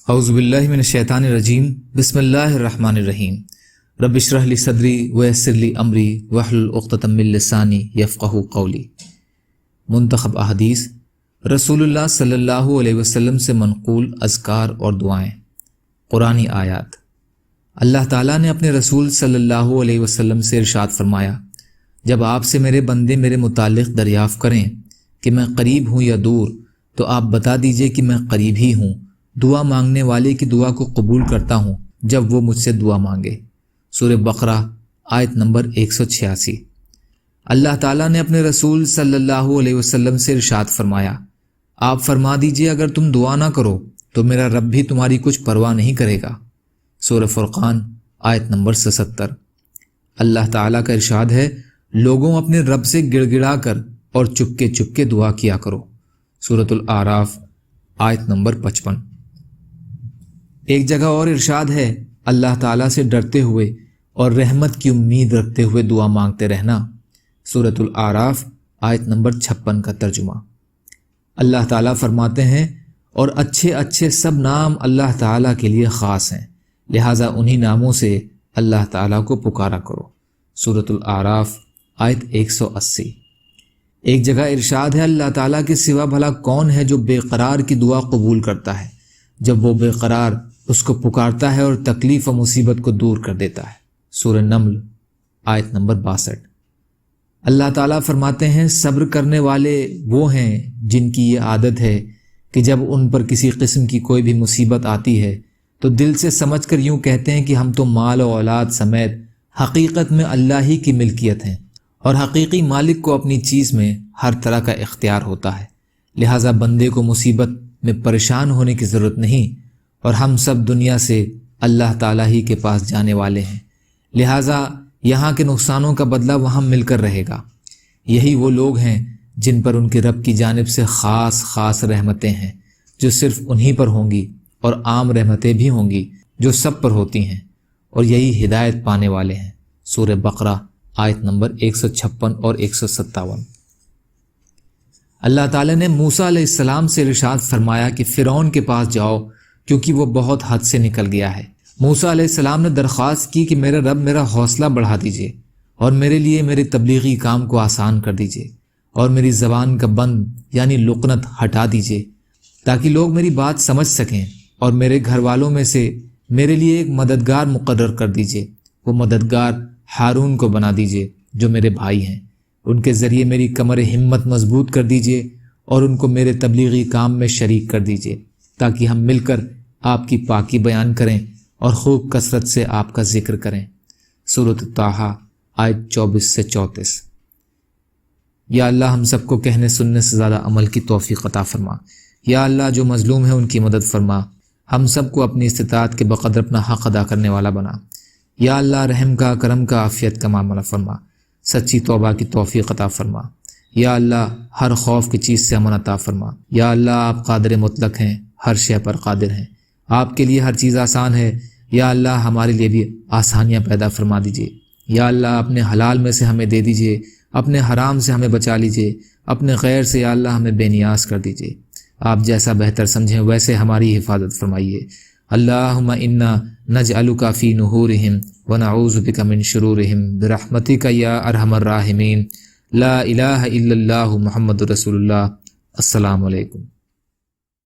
اعوذ باللہ من الشیطان الرجیم بسم اللہ الرحمن الرحیم رب اشرح لی صدری ویسر لی امری واحلل عقدۃ من لسانی یفقہوا قولی۔ منتخب احادیث رسول اللہ صلی اللہ علیہ وسلم سے منقول اذکار اور دعائیں۔ قرآنی آیات۔ اللہ تعالیٰ نے اپنے رسول صلی اللہ علیہ وسلم سے ارشاد فرمایا، جب آپ سے میرے بندے میرے متعلق دریافت کریں کہ میں قریب ہوں یا دور، تو آپ بتا دیجئے کہ میں قریب ہی ہوں، دعا مانگنے والے کی دعا کو قبول کرتا ہوں جب وہ مجھ سے دعا مانگے۔ سورہ بقرہ آیت نمبر 186۔ اللہ تعالیٰ نے اپنے رسول صلی اللہ علیہ وسلم سے ارشاد فرمایا، آپ فرما دیجئے اگر تم دعا نہ کرو تو میرا رب بھی تمہاری کچھ پرواہ نہیں کرے گا۔ سورہ فرقان آیت نمبر 77۔ اللہ تعالیٰ کا ارشاد ہے، لوگوں اپنے رب سے گڑ گڑا کر اور چپکے چپکے دعا کیا کرو۔ سورۃ الاعراف آیت نمبر 55۔ ایک جگہ اور ارشاد ہے، اللہ تعالیٰ سے ڈرتے ہوئے اور رحمت کی امید رکھتے ہوئے دعا مانگتے رہنا۔ سورۃ الاعراف آیت نمبر 56 کا ترجمہ۔ اللہ تعالیٰ فرماتے ہیں، اور اچھے اچھے سب نام اللہ تعالیٰ کے لیے خاص ہیں، لہٰذا انہی ناموں سے اللہ تعالیٰ کو پکارا کرو۔ سورۃ الاعراف آیت 180۔ ایک جگہ ارشاد ہے، اللہ تعالیٰ کے سوا بھلا کون ہے جو بے قرار کی دعا قبول کرتا ہے جب وہ بے قرار اس کو پکارتا ہے اور تکلیف و مصیبت کو دور کر دیتا ہے۔ سورہ نمل آیت نمبر 62۔ اللہ تعالیٰ فرماتے ہیں، صبر کرنے والے وہ ہیں جن کی یہ عادت ہے کہ جب ان پر کسی قسم کی کوئی بھی مصیبت آتی ہے تو دل سے سمجھ کر یوں کہتے ہیں کہ ہم تو مال و اولاد سمیت حقیقت میں اللہ ہی کی ملکیت ہیں، اور حقیقی مالک کو اپنی چیز میں ہر طرح کا اختیار ہوتا ہے، لہٰذا بندے کو مصیبت میں پریشان ہونے کی ضرورت نہیں، اور ہم سب دنیا سے اللہ تعالیٰ ہی کے پاس جانے والے ہیں، لہٰذا یہاں کے نقصانوں کا بدلہ وہاں مل کر رہے گا۔ یہی وہ لوگ ہیں جن پر ان کے رب کی جانب سے خاص خاص رحمتیں ہیں جو صرف انہی پر ہوں گی، اور عام رحمتیں بھی ہوں گی جو سب پر ہوتی ہیں، اور یہی ہدایت پانے والے ہیں۔ سورہ بقرہ آیت نمبر 156 اور 157۔ اللہ تعالیٰ نے موسیٰ علیہ السلام سے ارشاد فرمایا کہ فرعون کے پاس جاؤ کیونکہ وہ بہت حد سے نکل گیا ہے۔ موسیٰ علیہ السلام نے درخواست کی کہ میرا رب میرا حوصلہ بڑھا دیجئے اور میرے لیے میرے تبلیغی کام کو آسان کر دیجئے، اور میری زبان کا بند یعنی لقنت ہٹا دیجئے، تاکہ لوگ میری بات سمجھ سکیں، اور میرے گھر والوں میں سے میرے لیے ایک مددگار مقرر کر دیجئے، وہ مددگار ہارون کو بنا دیجئے جو میرے بھائی ہیں، ان کے ذریعے میری کمر ہمت مضبوط کر دیجئے اور ان کو میرے تبلیغی کام میں شریک کر دیجئے، تاکہ ہم مل کر آپ کی پاکی بیان کریں اور خوب کثرت سے آپ کا ذکر کریں۔ سورۃ طٰہٰ آیت 24 سے 34۔ یا اللہ ہم سب کو کہنے سننے سے زیادہ عمل کی توفیق عطا فرما۔ یا اللہ جو مظلوم ہیں ان کی مدد فرما، ہم سب کو اپنی استطاعت کے بقدر اپنا حق ادا کرنے والا بنا۔ یا اللہ رحم کا، کرم کا، عافیت کا معاملہ فرما، سچی توبہ کی توفیق عطا فرما۔ یا اللہ ہر خوف کی چیز سے امن عطا فرما۔ یا اللہ آپ قادر مطلق ہیں، ہر شے پر قادر ہیں، آپ کے لیے ہر چیز آسان ہے۔ یا اللہ ہمارے لیے بھی آسانیاں پیدا فرما دیجئے۔ یا اللہ اپنے حلال میں سے ہمیں دے دیجئے، اپنے حرام سے ہمیں بچا لیجئے، اپنے غیر سے یا اللہ ہمیں بے نیاز کر دیجئے۔ آپ جیسا بہتر سمجھیں ویسے ہماری حفاظت فرمائیے۔ اللہم انا نجعلک فی نحورہم ونعوذ بک من شرورہم برحمتک یا ارحم الراحمین۔ لا الہ الا اللہ محمد رسول اللہ۔ السلام علیکم۔